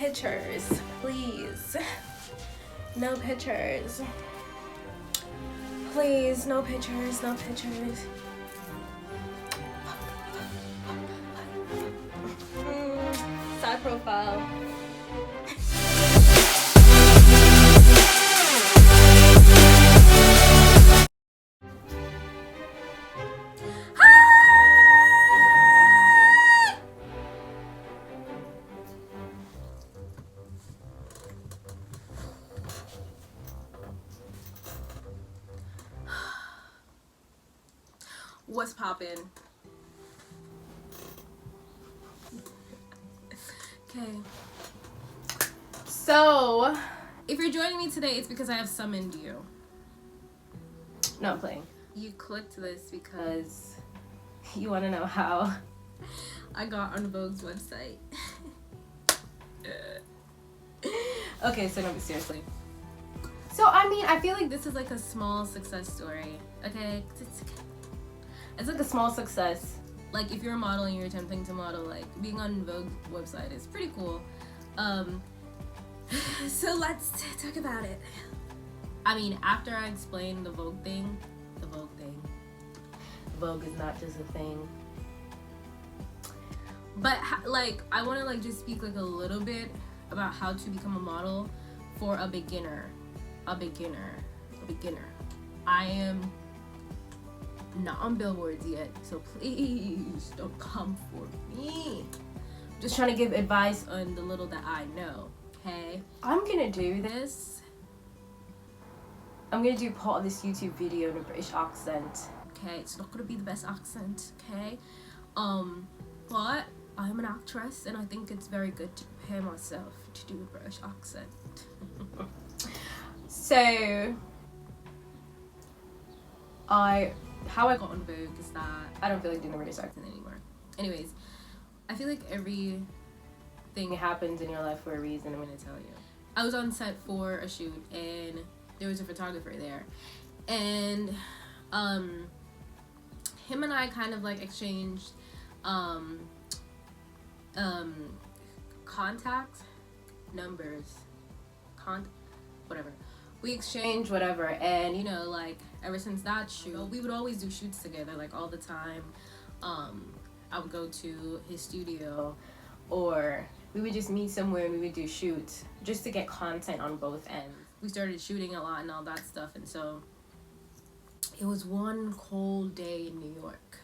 pictures, please. No pictures. Please, no pictures, no pictures. Side profile. What's poppin'? Okay. So, if you're joining me today, it's because I have summoned you. No, I'm playing. You clicked this because you want to know how I got on Vogue's website. Okay, so no, but seriously. So, I mean, I feel like this is like a small success story, okay? It's like a small success. Like, if you're a model and you're attempting to model, like, being on Vogue's website is pretty cool. So let's talk about it. I mean, after I explained the Vogue thing, Vogue is not just a thing. But, like, I want to, like, just speak, like, a little bit about how to become a model for a beginner. I am not on billboards yet, so please don't come for me. I'm just trying to give advice on the little that I know, okay? I'm gonna do this. I'm gonna do part of this YouTube video in a British accent. Okay, it's not gonna be the best accent, okay? But I'm an actress and I think it's very good to prepare myself to do a British accent. So, how I got on Vogue is that I don't feel like doing a British accent anymore. Anyways, I feel like everything happens in your life for a reason. I'm gonna tell you. I was on set for a shoot and there was a photographer there, and him and I kind of like exchanged contact numbers, whatever. We exchanged whatever, and you know, like ever since that shoot, we would always do shoots together, like all the time. I would go to his studio, or we would just meet somewhere and we would do shoots just to get content on both ends. We started shooting a lot and all that stuff, and so it was one cold day in New York.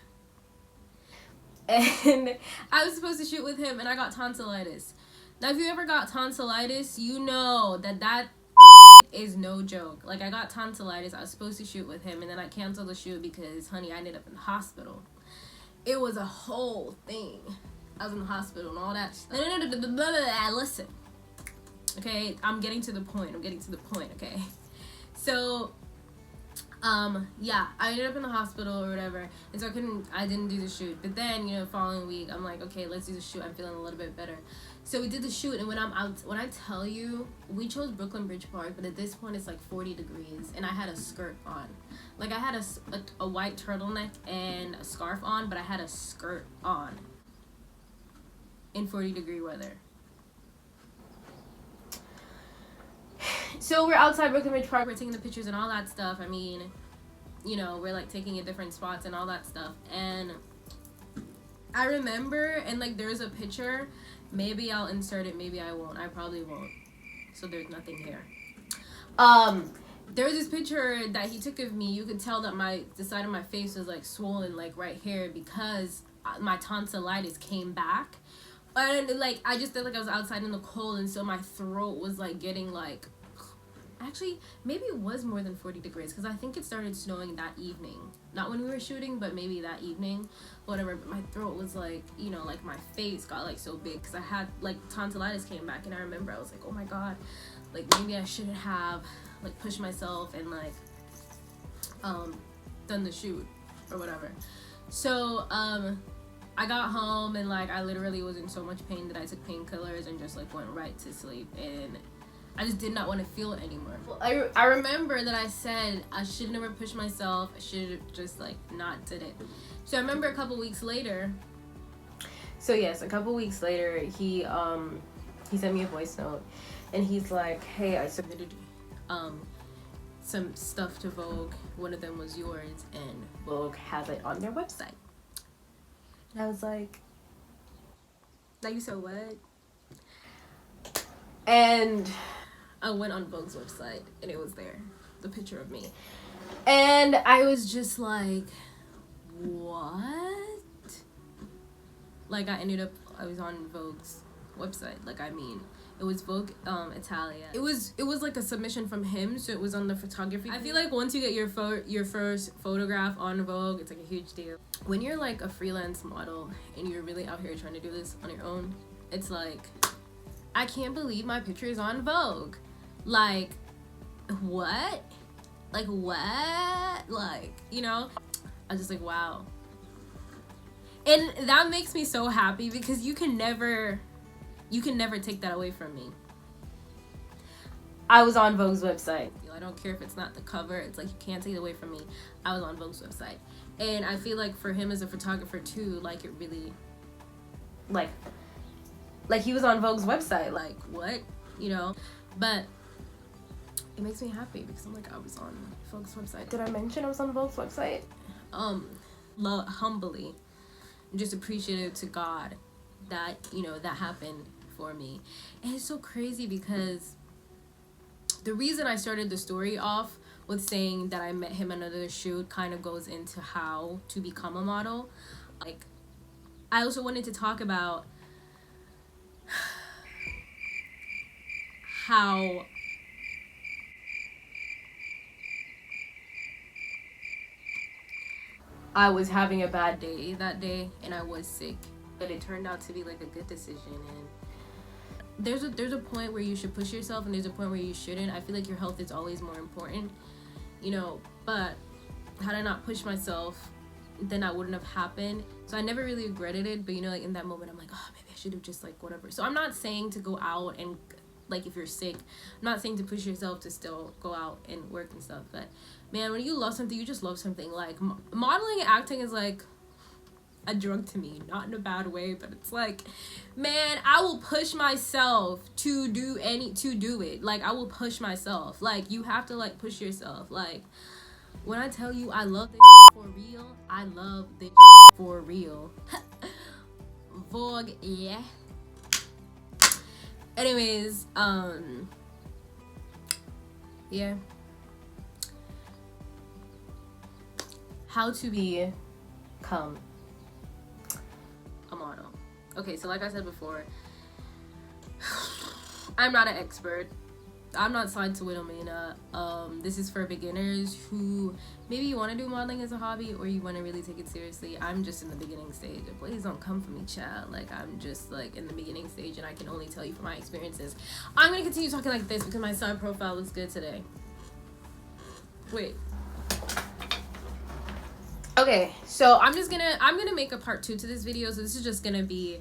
And I was supposed to shoot with him and I got tonsillitis. Now, if you ever got tonsillitis, you know that is no joke. Like, I got tonsillitis. I was supposed to shoot with him and then I canceled the shoot because, honey, I ended up in the hospital. It was a whole thing. I was in the hospital and all that stuff. Listen. Okay, I'm getting to the point, okay? So, yeah, I ended up in the hospital or whatever, and so I didn't do the shoot. But then, you know, following week, I'm like, okay, let's do the shoot. I'm feeling a little bit better. So we did the shoot, and when I tell you, we chose Brooklyn Bridge Park, but at this point it's like 40 degrees, and I had a skirt on. Like, I had a white turtleneck and a scarf on, but I had a skirt on in 40-degree weather. So we're outside Brooklyn Bridge Park, we're taking the pictures and all that stuff. I mean, you know, we're like taking at different spots and all that stuff. And I remember, and like there's a picture, maybe I'll insert it, maybe I won't. I probably won't. So there's nothing here. There was this picture that he took of me. You could tell that the side of my face was like swollen, like right here, because my tonsillitis came back. And like I just felt like I was outside in the cold, and so my throat was like getting like, actually maybe it was more than 40 degrees because I think it started snowing that evening, not when we were shooting, but maybe that evening, whatever. But my throat was like, you know, like my face got like so big because I had like tonsillitis came back, and I remember I was like, oh my god, like maybe I shouldn't have like pushed myself and like done the shoot or whatever. So I got home and like I literally was in so much pain that I took painkillers and just like went right to sleep, and I just did not want to feel it anymore. I remember that I said I should never push myself. I should have just like not did it. So I remember a couple weeks later. So yes, a couple weeks later, he he sent me a voice note, and he's like, hey, I submitted some stuff to Vogue. One of them was yours, and Vogue has it on their website. And I was like, you said what? And I went on Vogue's website, and it was there, the picture of me. And I was just like, what? Like, I was on Vogue's website. Like, I mean, it was Vogue Italia. It was like a submission from him, so it was on the photography. I feel like once you get your first photograph on Vogue, it's like a huge deal. When you're like a freelance model and you're really out here trying to do this on your own, it's like, I can't believe my picture is on Vogue. Like, what? Like, what? Like, you know? I was just like, wow. And that makes me so happy because you can never take that away from me. I was on Vogue's website. I don't care if it's not the cover. It's like, you can't take it away from me. I was on Vogue's website. And I feel like for him as a photographer too, like, it really, like he was on Vogue's website. Like, what? You know? But it makes me happy because I'm like, I was on Vogue's website. Did I mention I was on Vogue's website? Humbly, just appreciative to God that, you know, that happened for me. And it's so crazy because the reason I started the story off with saying that I met him at another shoot kind of goes into how to become a model. Like, I also wanted to talk about how I was having a bad day that day and I was sick, but it turned out to be like a good decision. And there's a point where you should push yourself and there's a point where you shouldn't. I feel like your health is always more important, you know, but had I not pushed myself, then that wouldn't have happened. So I never really regretted it, but you know, like in that moment I'm like, oh, maybe I should have just like whatever. So I'm not saying to go out and like, if you're sick, I'm not saying to push yourself to still go out and work and stuff, but man, when you love something, you just love something. Like, modeling and acting is like a drug to me, not in a bad way, but it's like, man, I will push myself to do it. Like, I will push myself. Like, you have to like push yourself. Like, when I tell you I love this for real, I love this for real. Vogue, yeah. Anyways, yeah. How to become a model. Okay, so like I said before, I'm not an expert. I'm not signed to Widowmania. This is for beginners who maybe you want to do modeling as a hobby or you want to really take it seriously. I'm just in the beginning stage. Please don't come for me, child. Like, I'm just like in the beginning stage and I can only tell you from my experiences. I'm gonna continue talking like this because my side profile looks good today. Wait. Okay, so I'm gonna make a part 2 to this video. So this is just gonna be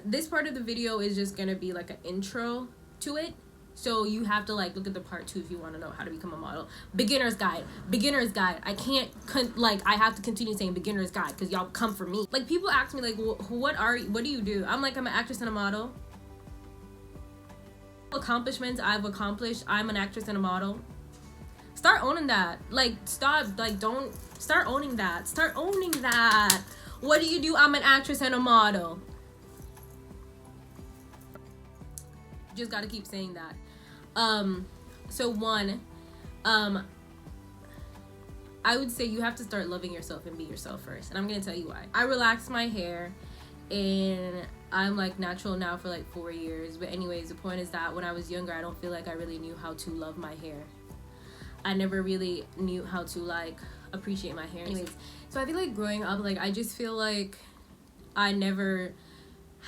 this part of the video is just gonna be like an intro to it. So you have to like look at the part 2 if you want to know how to become a model. Beginner's guide. I can't I have to continue saying beginner's guide because y'all come for me. Like, people ask me like, what do you do? I'm like, I'm an actress and a model. Accomplishments I've accomplished. I'm an actress and a model. Start owning that. Like, stop. Like, don't start owning that. Start owning that. What do you do? I'm an actress and a model. Just gotta keep saying that. So one, I would say you have to start loving yourself and be yourself first. And I'm gonna tell you why. I relaxed my hair and I'm like natural now for like 4 years. But anyways, the point is that when I was younger, I don't feel like I really knew how to love my hair. I never really knew how to like appreciate my hair. Anyways, so I feel like growing up, like I just feel like I never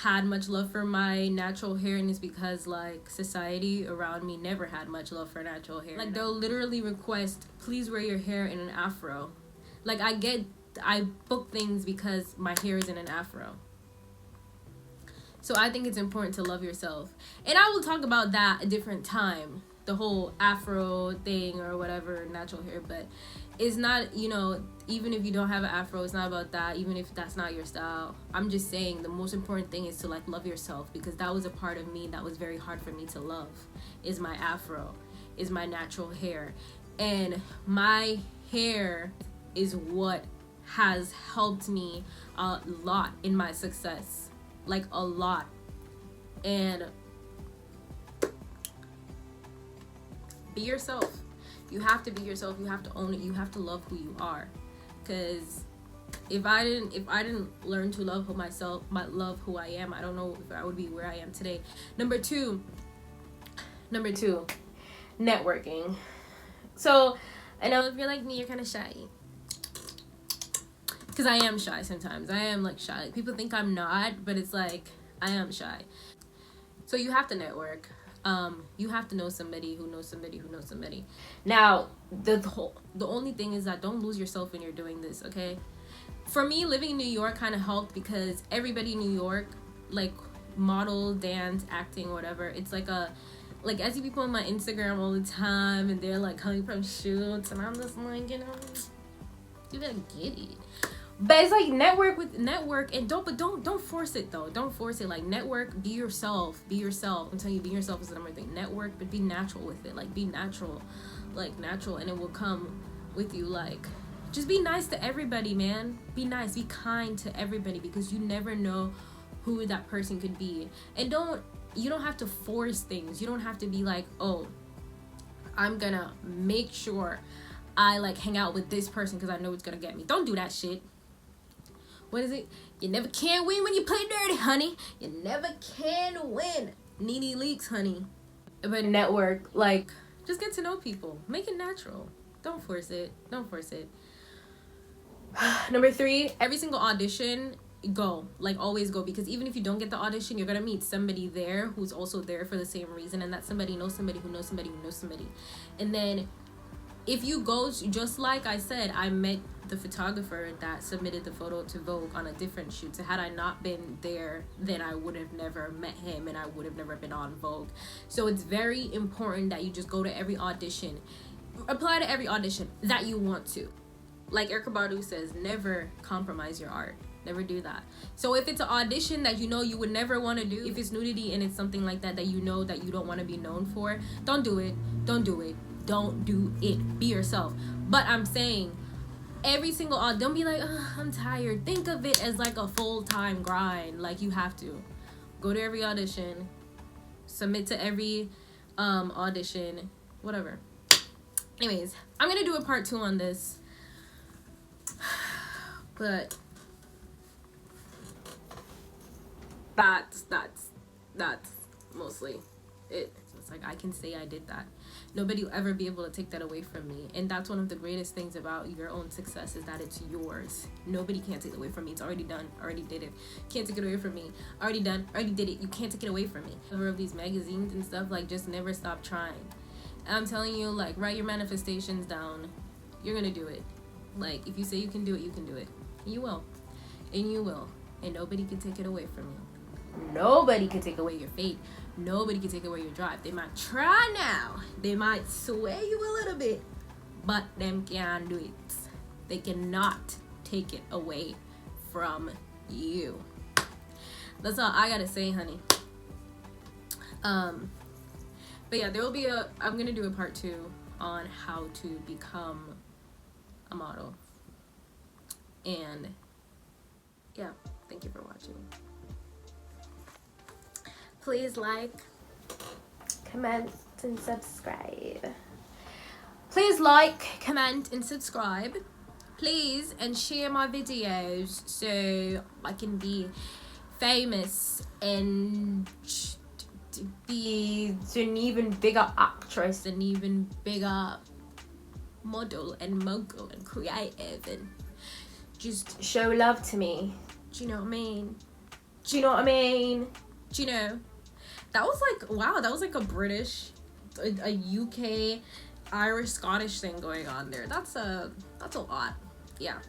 had much love for my natural hair, and it's because like society around me never had much love for natural hair. Like, they'll literally request, please wear your hair in an afro. Like, I book things because my hair is in an afro. So I think it's important to love yourself, and I will talk about that a different time. the whole afro thing or whatever, natural hair, but it's not, you know, even if you don't have an afro, it's not about that, even if that's not your style. I'm just saying the most important thing is to like love yourself, because that was a part of me that was very hard for me to love, is my afro, is my natural hair. And my hair is what has helped me a lot in my success, like a lot. And be yourself. You have to be yourself. You have to own it. You have to love who you are. Because if I didn't learn to love myself, love who I am, I don't know if I would be where I am today. Number two, networking. So I know if you're like me, you're kind of shy, because I am shy sometimes. I am like shy. People think I'm not, but it's like I am shy. So you have to network. You have to know somebody who knows somebody who knows somebody. Now, the only thing is that don't lose yourself when you're doing this, okay? For me, living in New York kind of helped, because everybody in New York, like model, dance, acting, whatever, it's like I see people on my Instagram all the time, and they're like coming from shoots, and I'm just like, you know, you gotta get it. But it's like network, and don't force it though. Don't force it. Like, network, be yourself. I'm telling you, being yourself is the number one thing. Network, but be natural with it. Like, be natural, and it will come with you. Like, just be nice to everybody, man. Be nice, be kind to everybody, because you never know who that person could be. And you don't have to force things. You don't have to be like, oh, I'm gonna make sure I like hang out with this person because I know it's gonna get me. Don't do that shit. What is it? You never can win when you play dirty, honey. You never can win. Nene Leaks, honey. But network, like, just get to know people. Make it natural. Don't force it. Number 3, every single audition, go. Like, always go, because even if you don't get the audition, you're gonna meet somebody there who's also there for the same reason, and that somebody knows somebody who knows somebody who knows somebody. And then if you go, just like I said, I met the photographer that submitted the photo to Vogue on a different shoot. So had I not been there, then I would have never met him, and I would have never been on Vogue. So it's very important that you just go to every audition. Apply to every audition that you want to. Like Erykah Badu says, never compromise your art. Never do that. So if it's an audition that you know you would never want to do, if it's nudity and it's something like that you know that you don't want to be known for, don't do it. Don't do it. Be yourself. But I'm saying, every single don't be like, I'm tired. Think of it as like a full-time grind. Like, you have to go to every audition, submit to every audition, whatever. Anyways, I'm gonna do a part 2 on this, but that's mostly it. So it's like, I can say I did that. Nobody will ever be able to take that away from me. And that's one of the greatest things about your own success, is that it's yours. Nobody can take it away from me. It's already done. I already did it. Can't take it away from me. Already done. Already did it. You can't take it away from me. Cover of these magazines and stuff, like, just never stop trying. And I'm telling you, like, write your manifestations down. You're gonna do it. Like, if you say you can do it, you can do it. And you will. And you will. And nobody can take it away from you. Nobody can take away your fate. Nobody can take away your drive. They might try now. They might sway you a little bit, but them can't do it. They cannot take it away from you. That's all I gotta say, honey. But yeah, there will be I'm gonna do a part 2 on how to become a model. And yeah, thank you for watching. Please like, comment, and subscribe. Please like, comment, and subscribe. Please, and share my videos so I can be famous and be an even bigger actress, an even bigger model and mogul and creative, and just show love to me. Do you know what I mean? Do you know what I mean? Do you know? That was like, wow, that was like a British, a UK, Irish, Scottish thing going on there. That's a lot. Yeah.